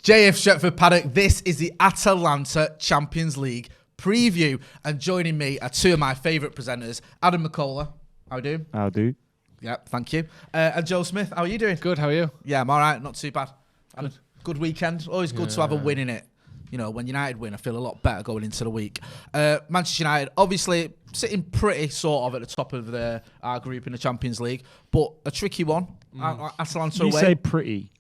JF Stretford, Paddock. This is the Atalanta Champions League preview. And joining me are two of my favourite presenters, Adam McCullough. How are you doing? I'll do. Yeah, thank you. And Joe Smith, how are you doing? Good, how are you? Yeah, I'm all right. Not too bad. Had a good weekend. Always good to have a win in it. You know, when United win, I feel a lot better going into the week. Manchester United, obviously, sitting pretty sort of at the top of our group in the Champions League, but a tricky one. Atalanta away. You say pretty.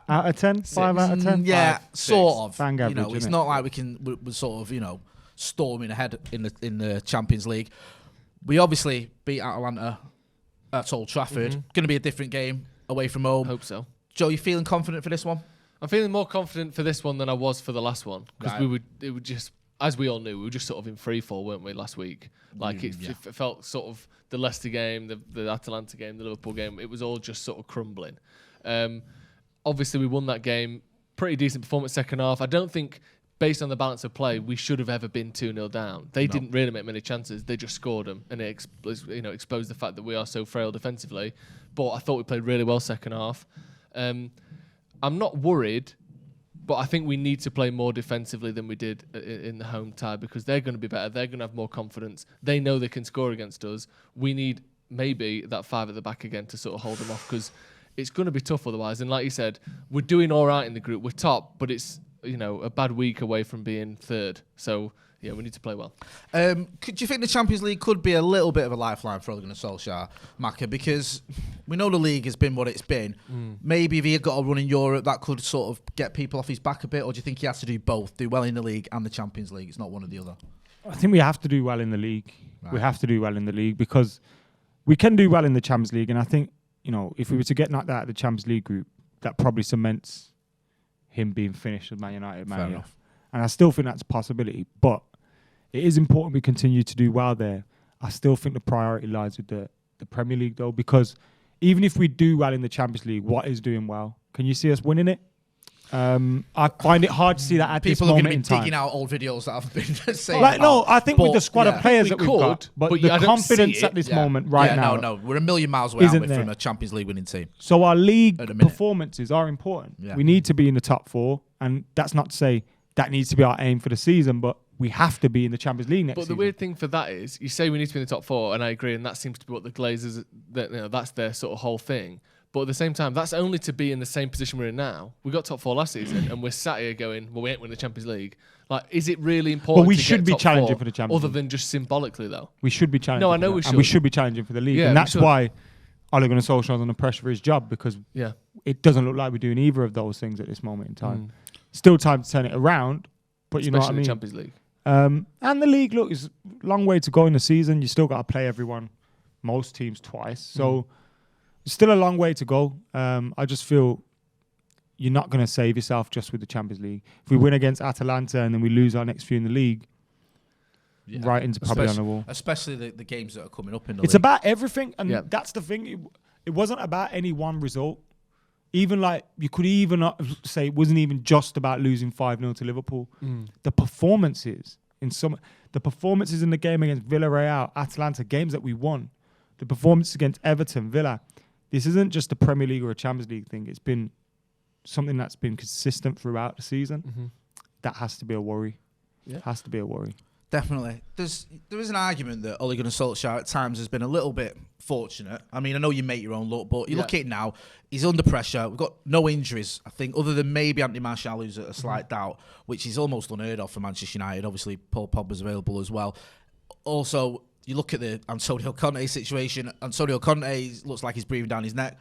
Out of 10? 5 out of 10? Yeah, 5, sort of. Bang average, you know, it's not like we're sort of, you know, storming ahead in the Champions League. We obviously beat Atalanta at Old Trafford. Going to be a different game away from home. Hope so. Joe, you feeling confident for this one? I'm feeling more confident for this one than I was for the last one because Right. it would just, as we all knew, we were just sort of in free fall, weren't we, last week? Like it felt sort of the Leicester game, the Atalanta game, the Liverpool game. It was all just sort of crumbling. Obviously, we won that game. Pretty decent performance second half. I don't think, based on the balance of play, we should have ever been 2-0 down. They didn't really make many chances. They just scored them, and it exposed the fact that we are so frail defensively. But I thought we played really well second half. I'm not worried, but I think we need to play more defensively than we did in the home tie because they're going to be better. They're going to have more confidence. They know they can score against us. We need maybe that 5 at the back again to sort of hold them off because it's going to be tough otherwise. And like you said, we're doing all right in the group. We're top, but it's a bad week away from being third. So yeah, we need to play well. Do you think the Champions League could be a little bit of a lifeline for Ole Gunnar Solskjaer, Maka? Because we know the league has been what it's been. Maybe if he had got a run in Europe, that could sort of get people off his back a bit. Or do you think he has to do both, do well in the league and the Champions League? It's not one or the other. I think we have to do well in the league. Right. We have to do well in the league because we can do well in the Champions League. And I think, if we were to get knocked out of the Champions League group, that probably cements him being finished with Man United. Fair enough. And I still think that's a possibility. But it is important we continue to do well there. I still think the priority lies with the Premier League, though, because even if we do well in the Champions League, what is doing well? Can you see us winning it? I find it hard to see that at this moment in time. People are digging out old videos that I've been saying. I think with the squad of players that we've got, but the confidence at this moment now. No, we're a million miles away from a Champions League winning team. So our league performances are important. Yeah. We need to be in the top 4, and that's not to say that needs to be our aim for the season, but we have to be in the Champions League next season. But the weird thing for that is, you say we need to be in the top 4, and I agree, and that seems to be what the Glazers, that's their sort of whole thing. But at the same time, that's only to be in the same position we're in now. We got top 4 last season, and we're sat here going, well, we ain't winning the Champions League. Like, is it really important? But we to should get be top challenging 4, for the Champions other League. than just symbolically, though. We should be challenging. No, I know we should. And we should be challenging for the league. Yeah, and that's why Ole Gunnar Solskjaer is under pressure for his job, because it doesn't look like we're doing either of those things at this moment in time. Still time to turn it around, but you know what I mean? Especially the Champions League. And the league, look, is a long way to go in the season. You still got to play everyone, most teams twice. So it's still a long way to go. I just feel you're not going to save yourself just with the Champions League. If we win against Atalanta and then we lose our next few in the league, right into probably on the wall. Especially the games that are coming up in the league. It's about everything, and that's the thing. It wasn't about any one result. Even like you could even say it wasn't even just about losing 5-0 to Liverpool. The performances in the game against Villarreal, Atalanta, games that we won, the performances against Everton, Villa. This isn't just a Premier League or a Champions League thing. It's been something that's been consistent throughout the season. That has to be a worry. Yeah. Has to be a worry. Definitely. There is an argument that Ole Gunnar Solskjaer at times has been a little bit fortunate. I mean, I know you make your own luck, but you look at it now, he's under pressure. We've got no injuries, I think, other than maybe Anthony Martial, who's a slight doubt, which is almost unheard of for Manchester United. Obviously, Paul Pogba's available as well. Also, you look at the Antonio Conte situation. Antonio Conte looks like he's breathing down his neck.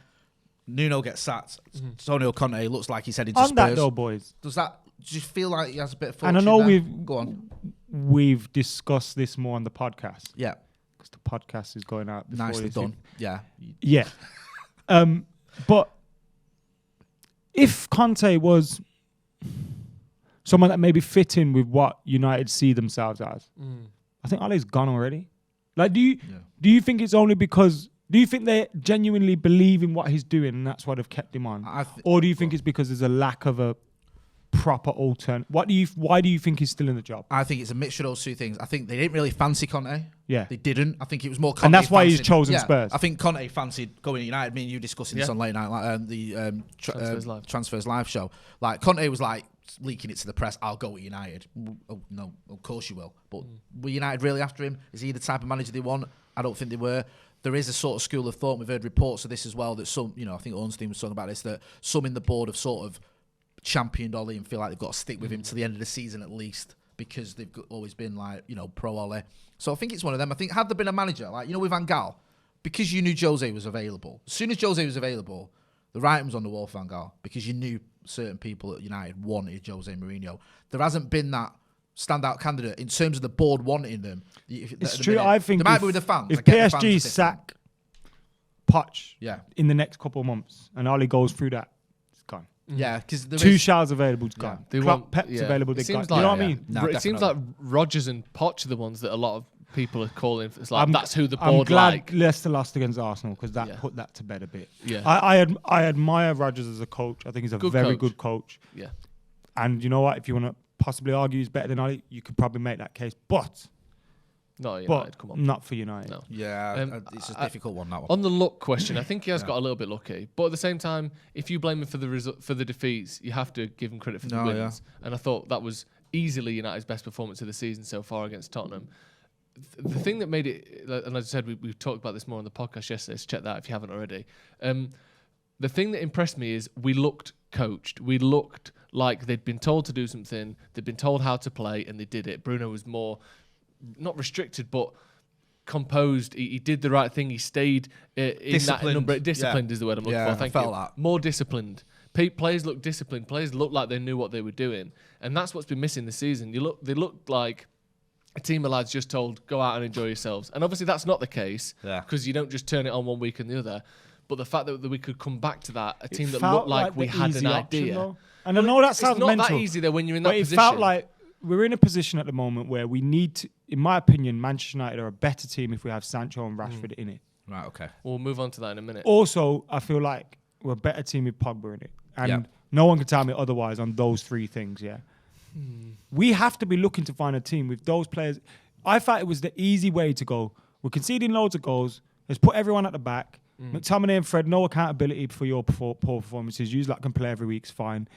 Nuno gets sacked. Antonio Conte looks like he's heading to Spurs. On that though, boys. Do you feel like he has a bit of fortune? And I know Go on. We've discussed this more on the podcast. Yeah. Because the podcast is going out before Nicely done. Yeah. Yeah. But if Conte was someone that maybe fit in with what United see themselves as, I think Ole's gone already. Like, do you think it's only because... Do you think they genuinely believe in what he's doing and that's why they've kept him on? Or do you think it's because there's a lack of a proper alternate? Why do you think he's still in the job? I think it's a mixture of those two things. I think they didn't really fancy Conte. Yeah. They didn't. I think it was more Conte. And that's why he's chosen Spurs. I think Conte fancied going to United. Me and you discussing this on late night, like the Transfers Live show. Like Conte was like leaking it to the press, I'll go to United. Oh, no, of course you will. But were United really after him? Is he the type of manager they want? I don't think they were. There is a sort of school of thought, we've heard reports of this as well, that some, I think Ornstein was talking about this, that some in the board have sort of championed Ollie and feel like they've got to stick with him to the end of the season at least, because they've always been like, pro Ollie. So I think it's one of them. I think had there been a manager, like, with Van Gaal, because you knew Jose was available, as soon as Jose was available, the writing was on the wall for Van Gaal, because you knew certain people at United wanted Jose Mourinho. There hasn't been that standout candidate in terms of the board wanting them. It's true. I think they might be with the fans. If PSG sack Poch in the next couple of months and Ollie goes through that, it's gone. Yeah, because Tuchel's available, it's gone. Pep's available, they're gone. Like, you know what I mean? No, it seems like Rodgers and Poch are the ones that a lot of people are calling. It's like that's who the board I'm glad like. Leicester lost against Arsenal because that put that to bed a bit. Yeah, I admire Rodgers as a coach. I think he's a very good coach. Yeah, and you know what? If you want to possibly argue he's better than Ollie, you could probably make that case. But United, come on. Not for United. No. Yeah, it's a difficult one, that one. On the luck question, I think he has got a little bit lucky. But at the same time, if you blame him for the defeats, you have to give him credit for the wins. Yeah. And I thought that was easily United's best performance of the season so far against Tottenham. The thing that made it, and as I said, we've talked about this more on the podcast yesterday, so check that if you haven't already. The thing that impressed me is we looked coached. We looked like they'd been told to do something, they'd been told how to play, and they did it. Bruno was more, not restricted, but composed. He did the right thing. He stayed in that number. Disciplined is the word I'm looking for. Thank you. That. More disciplined. Players looked disciplined. Players looked like they knew what they were doing. And that's what's been missing this season. They looked like a team of lads just told, go out and enjoy yourselves. And obviously that's not the case, because you don't just turn it on one week and the other. But the fact that we could come back to that, a team that looked like we had an idea. Though. And I know that sounds mental. It's not that easy though when you're in that position. But it felt like we're in a position at the moment where we need to, in my opinion, Manchester United are a better team if we have Sancho and Rashford in it. Right, okay. We'll move on to that in a minute. Also, I feel like we're a better team with Pogba in it. And no one can tell me otherwise on those three things, We have to be looking to find a team with those players. I thought it was the easy way to go. We're conceding loads of goals. Let's put everyone at the back. McTominay and Fred, no accountability for your poor performances. You can play every week, it's fine.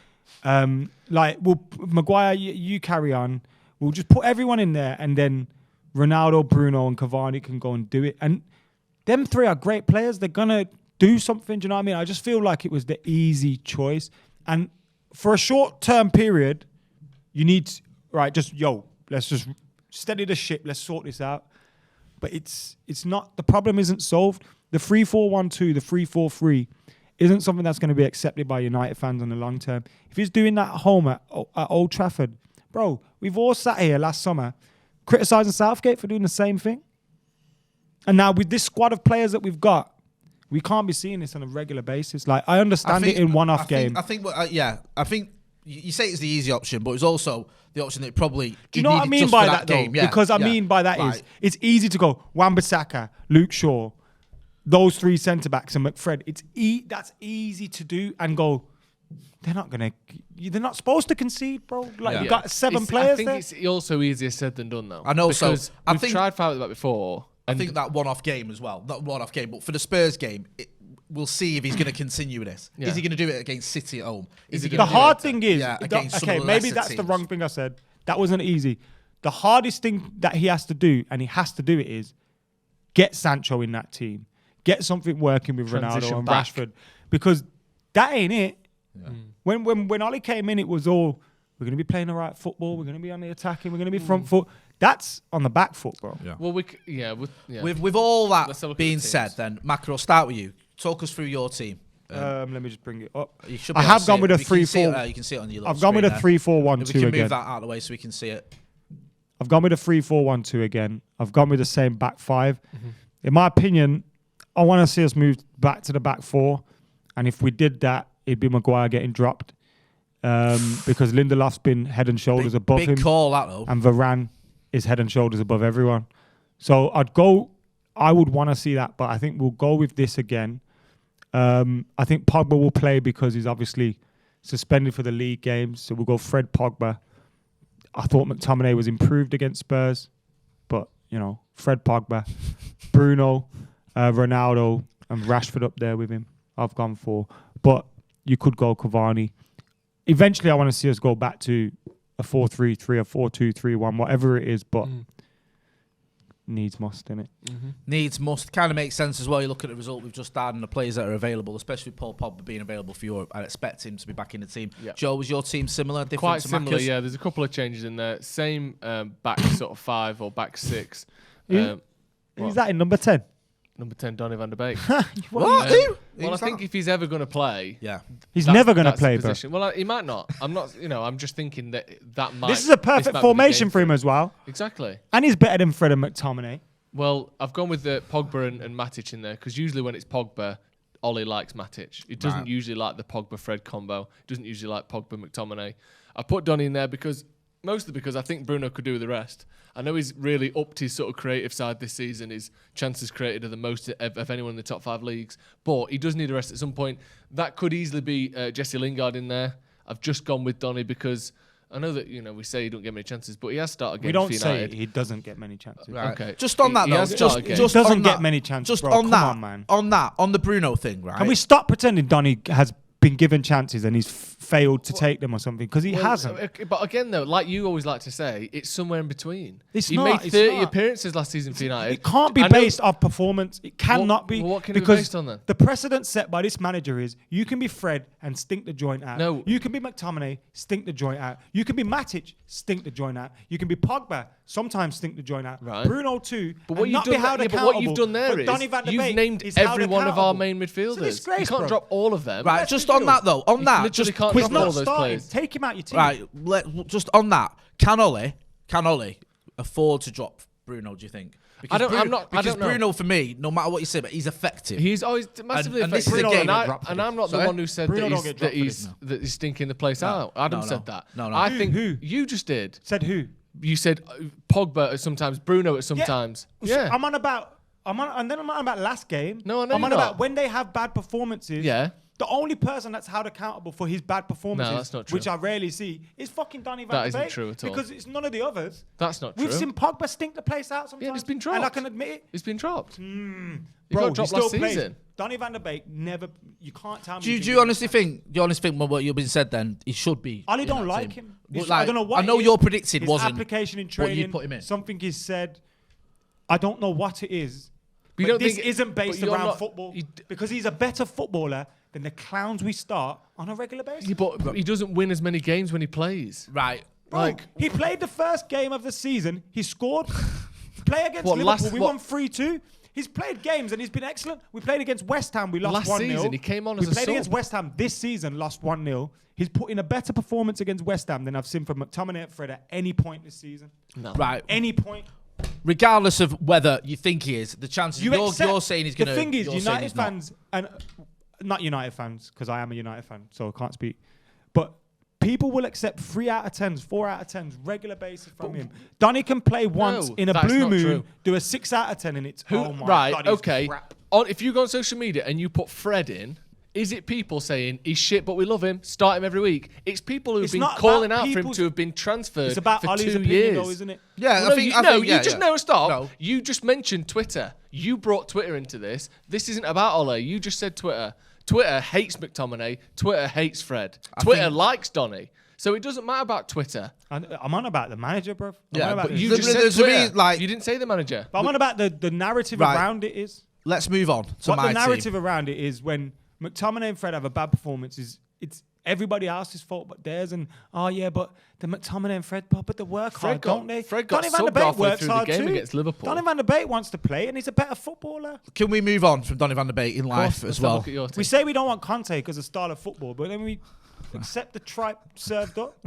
Maguire, you carry on. We'll just put everyone in there, and then Ronaldo, Bruno, and Cavani can go and do it. And them three are great players. They're gonna do something. Do you know what I mean? I just feel like it was the easy choice. And for a short-term period, you need let's just steady the ship. Let's sort this out. But it's not. The problem isn't solved. The 3-4-1-2, the 3-4-3 isn't something that's going to be accepted by United fans in the long term. If he's doing that at home at Old Trafford, bro, we've all sat here last summer criticising Southgate for doing the same thing. And now with this squad of players that we've got, we can't be seeing this on a regular basis. Like, I understand it in one-off game. I think you say it's the easy option, but it's also the option that probably do you know what I mean by that game? Though? Yeah, because I mean by that is it's easy to go Wan-Bissaka, Luke Shaw, those three centre-backs and McFred. That's easy to do and go, they're not supposed to concede, bro. You've got seven players there. I think it's also easier said than done, though. I know, because we've tried fighting that before. I think that one-off game as well. Not one-off game, but for the Spurs game, we'll see if he's going to continue with this. Is he going to do it against City at home? The hard thing is, maybe that's the wrong thing I said. That wasn't easy. The hardest thing that he has to do, and he has to do it, is get Sancho in that team. Get something working with Ronaldo and Rashford. Because that ain't it. Yeah. When Ollie came in, it was all, we're going to be playing the right football, we're going to be on the attacking, we're going to be front foot. That's on the back foot, bro. Yeah. Well, with all that being said, then, Macro, I'll start with you. Talk us through your team. Let me just bring it up. I have gone with a 3-4. You can see it on your little I've gone with a 3-4-1-2 again. We can move that out of the way so we can see it. I've gone with a 3-4-1-2 again. I've gone with the same back five. In my opinion, I want to see us move back to the back four. And if we did that, it'd be Maguire getting dropped. Because Lindelof's been head and shoulders above him. Big call, that though. And Varane is head and shoulders above everyone. So I would want to see that, but I think we'll go with this again. I think Pogba will play because he's obviously suspended for the league games. So we'll go Fred, Pogba. I thought McTominay was improved against Spurs, but, Fred, Pogba, Bruno, Ronaldo, and Rashford up there with him. I've gone for. But you could go Cavani. Eventually, I want to see us go back to a 4-3-3, a 4-2-3-1, whatever it is, but needs must, innit? Mm-hmm. Needs must. Kind of makes sense as well. You look at the result we've just had and the players that are available, especially Paul Pogba being available for Europe. I expect him to be back in the team. Yep. Joe, was your team similar? Different Quite to similar, Macca's? yeah. There's a couple of changes in there. Same back sort of 5 or back 6. Who's that in number 10? Number 10, Donny van der Beek. What? Who? Well, I think if he's ever going to play... Yeah. He's never going to play, bro. Well, he might not. I'm not, I'm just thinking that might... This is a perfect formation for him as well. Exactly. And he's better than Fred and McTominay. Well, I've gone with Pogba and Matic in there because usually when it's Pogba, Ollie likes Matic. He doesn't usually like the Pogba-Fred combo. He doesn't usually like Pogba-McTominay. I put Donny in there mostly because I think Bruno could do the rest. I know he's really upped his sort of creative side this season. His chances created are the most of anyone in the top 5 leagues. But he does need a rest at some point. That could easily be Jesse Lingard in there. I've just gone with Donny because I know that, we say he don't get many chances, but he has started games for United. We don't say he doesn't get many chances. Right. Okay. Just on that, though. Just doesn't get many chances, just bro. on Come that, on, man. On the Bruno thing, right? Can we stop pretending Donny has been given chances and he's failed to take them or something? Because he hasn't. But again, though, like you always like to say, it's somewhere in between. He not, made 30 appearances last season for United. It can't be based off performance. It cannot be. What can it be because based on then? The precedent set by this manager is you can be Fred and stink the joint out. No. You can be McTominay, stink the joint out. You can be Matic, stink the joint out. You can be Pogba, sometimes stink the joint out. Right. Bruno too. But what you've done there is you've named every one of our main midfielders. You can't drop all of them. Right, just on that though. On that, just can't He's drop all not those starting. players. Take him out your team. Right, just on that. Can Ollie afford to drop Bruno, do you think? I don't know. Bruno, for me, no matter what you say, but he's effective. He's always massively and this effective. is a game. And I'm not the one who said that he's stinking the place out. Adam said that. No. I think you just did. Said who? You said Pogba at sometimes, Bruno at sometimes. Yeah. I'm on about last game. No, I know I'm on you're about not. when they have bad performances. Yeah. The only person that's held accountable for his bad performances, No, that's not true. which I rarely see, is fucking Donny van That der isn't Beek. true at all. Because it's none of the others. That's not true. We've seen Pogba stink the place out sometimes. Yeah, it's been dropped. And I can admit it. It's been dropped. Bro, got dropped last season. Donny van der Beek never. You can't tell me. Do you honestly think? Do you honestly think what you've been said? Then he should be. Ollie don't like him. I don't know what. I know you're predicting his wasn't. Application in training. But you put him in. Something he's said. I don't know what it is. But But this isn't based around football you because he's a better footballer than the clowns we start on a regular basis. Yeah, but he doesn't win as many games when he plays. Right. Bro, he played the first game of the season. He scored. Play against Liverpool. We won 3-2. He's played games and he's been excellent. We played against West Ham. We lost 1-0. Last season, he came on as a We played sub. against West Ham this season, lost 1-0. He's put in a better performance against West Ham than I've seen from McTominay and Fred at any point this season. No. Right. Any point. Regardless of whether you think he is, the chances you're saying he's going to. The thing is, United fans, and not United fans, because I am a United fan, so I can't speak. But people will accept 3 out of 10s, 4 out of 10s, regular basis from him. Donny can play once in a blue moon, true. do a 6 out of 10, and it's oh my God, okay. crap. If you go on social media and you put Fred in, is it people saying he's shit but we love him, start him every week? It's people who've been calling out for him to have been transferred it's about for Ollie's 2 opinion, years. though, isn't it? Yeah, Stop. You just mentioned Twitter. You brought Twitter into this. This isn't about Ollie. You just said Twitter. Twitter hates McTominay. Twitter hates Fred. Twitter likes Donny. So it doesn't matter about Twitter. I'm on about the manager, bro. But you just said Twitter. You didn't say the manager. But I'm on about the narrative around it is. Let's move on to what my the narrative team. around it is when McTominay and Fred have a bad performance, it's everybody else's fault but theirs. And but the McTominay and Fred, but they work hard, don't they? Fred got Donny van der subbed Beek halfway works through the hard game too. against Liverpool. Donny van der Beek wants to play, and he's a better footballer. Can we move on from Donny van der Beek in life as well? We say we don't want Conte because of style of football, but then we accept the tripe served up.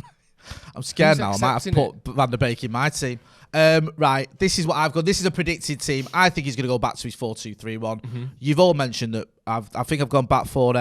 I'm scared now. I might have to put Van der Beek in my team. Right, this is what I've got. This is a predicted team. I think he's going to go back to his 4-2-3-1. You've all mentioned that. I think I've gone back for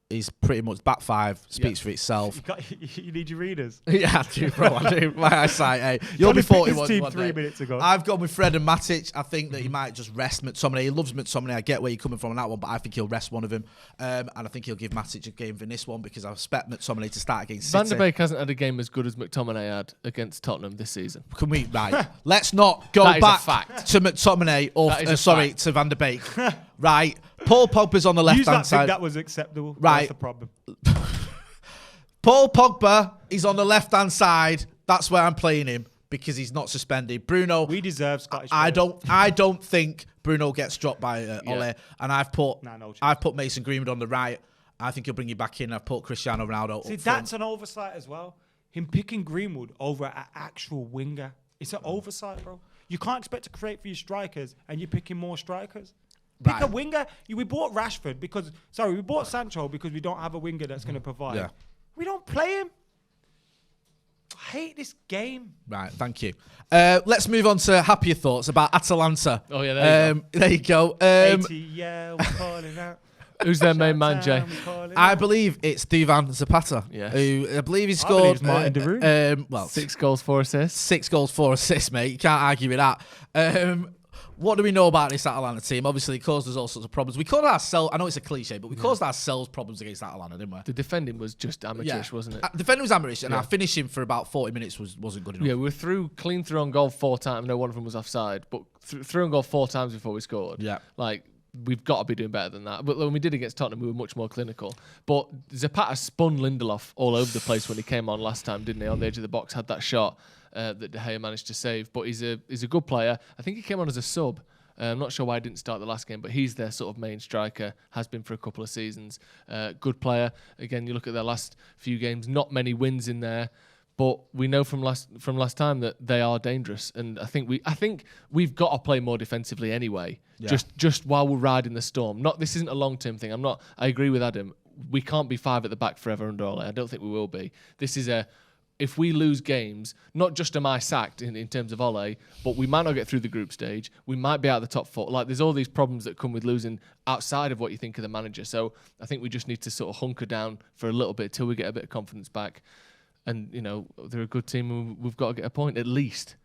is pretty much back five, speaks for itself. You need your readers. Yeah, I do, bro. I do. My eyesight, hey. You'll be 41 team 3 minutes ago. I've gone with Fred and Matic. I think that he might just rest McTominay. He loves McTominay. I get where you're coming from on that one, but I think he'll rest one of them. And I think he'll give Matic a game for this one because I expect McTominay to start against City. Van der Beek hasn't had a game as good as McTominay had against Tottenham this season. Can we, right, let's not go back to McTominay or, to Van der Beek. Right, Paul Pogba's on the left-hand side. Think that was acceptable. Right. That's the problem. Paul Pogba is on the left-hand side. That's where I'm playing him because he's not suspended. Bruno. We deserve Scottish I players. I don't think Bruno gets dropped by Ole. And I've put Mason Greenwood on the right. I think he'll bring you back in. I've put Cristiano Ronaldo. See, that's an oversight as well. Him picking Greenwood over an actual winger. It's an oversight, bro. You can't expect to create for your strikers, and you're picking more strikers. Pick a winger. We bought Rashford we bought Sancho because we don't have a winger that's going to provide. Yeah. We don't play him. I hate this game. Right, thank you. Let's move on to happier thoughts about Atalanta. Oh, yeah, there you go. 80, yeah, we're calling out. Who's their main man, Jay? I believe it's Duvan Zapata. Yes. Who I believe he scored Martin de Roon. 6 goals, 4 assists. 6 goals, 4 assists, mate. You can't argue with that. What do we know about this Atalanta team? Obviously, it caused us all sorts of problems. We caused ourselves, I know it's a cliche, but we caused ourselves problems against Atalanta, didn't we? The defending was just amateurish, wasn't it? Defending was amateurish, and our finishing for about 40 minutes wasn't good enough. Yeah, we were clean through on goal 4 times. No, one of them was offside, but through on goal 4 times before we scored. Yeah. Like, we've got to be doing better than that. But when we did against Tottenham, we were much more clinical. But Zapata spun Lindelof all over the place when he came on last time, didn't he? On the edge of the box, had that shot that De Gea managed to save. But he's a good player. I think he came on as a sub. I'm not sure why he didn't start the last game, but he's their sort of main striker, has been for a couple of seasons. Good player. Again, you look at their last few games, not many wins in there, but we know from last time that they are dangerous. And I think we've got to play more defensively anyway. Yeah. Just while we're riding the storm. This isn't a long-term thing. I agree with Adam. We can't be 5 at the back forever under Ole. I don't think we will be. This is if we lose games, not just am I sacked in terms of Ole, but we might not get through the group stage. We might be out of the top 4. Like, there's all these problems that come with losing outside of what you think of the manager. So I think we just need to sort of hunker down for a little bit till we get a bit of confidence back. And, they're a good team and we've got to get a point at least.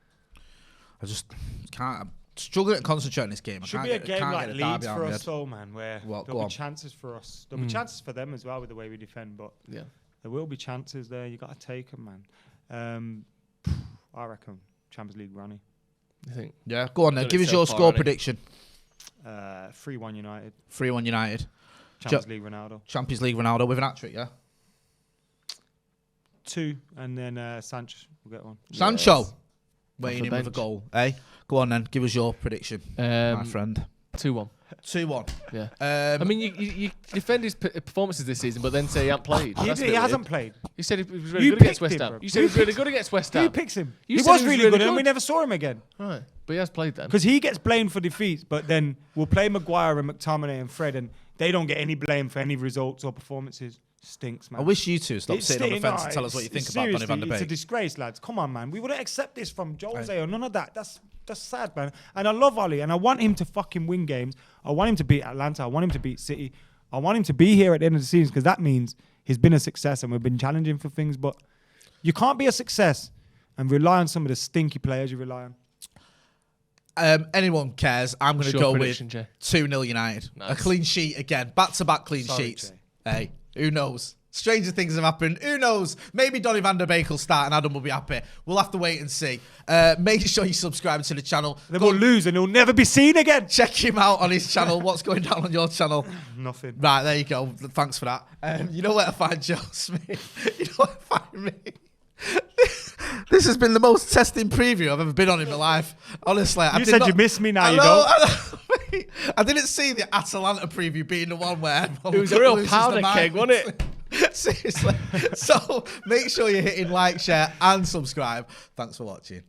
I just can't. I'm struggling to concentrate on this game. Should be a game like Leeds for us, though, man, where there'll be chances for us. There'll be chances for them as well with the way we defend, but... Yeah. There will be chances there. You got to take them, man. I reckon Champions League running. You think? Yeah, go on then. Give us your score prediction. 3-1 United. 3-1 United. Champions League Ronaldo. Champions League Ronaldo with an hat-trick, yeah? 2, and then Sancho will get one. Sancho? Yes. Waiting in with a goal, eh? Go on then. Give us your prediction, my friend. 2-1. 2-1. Yeah. I mean, you defend his performances this season, but then say he hasn't played. He hasn't played. You said he was really good against West Ham. You said he was really good against West Ham. Who picks him? He was really good, and we never saw him again. Right. But he has played then. Because he gets blamed for defeats, but then we'll play Maguire and McTominay and Fred, and they don't get any blame for any results or performances. Stinks, man. I wish you two stop sitting on the fence and tell us what you think about Donny van der Beek. It's a disgrace, lads. Come on, man. We wouldn't accept this from Jose or none of that. That's sad, man. And I love Oli, and I want him to fucking win games. I want him to beat Atalanta. I want him to beat City. I want him to be here at the end of the season because that means he's been a success and we've been challenging for things. But you can't be a success and rely on some of the stinky players you rely on. Anyone cares? I'm going to go with 2-0 United. Nice. A clean sheet again. Back-to-back clean sheets. Jay. Hey, who knows? Stranger things have happened. Who knows? Maybe Donny van der Beek will start and Adam will be happy. We'll have to wait and see. Make sure you subscribe to the channel. They will lose and he'll never be seen again. Check him out on his channel. What's going down on your channel? Nothing. Right, there you go. Thanks for that. You know where to find Joe Smith. You know where to find me. This has been the most testing preview I've ever been on in my life. Honestly, you said you miss me, now you don't. I didn't see the Atalanta preview being the one where it was a real powder keg, wasn't it? Seriously. So make sure you're hitting like, share, and subscribe. Thanks for watching.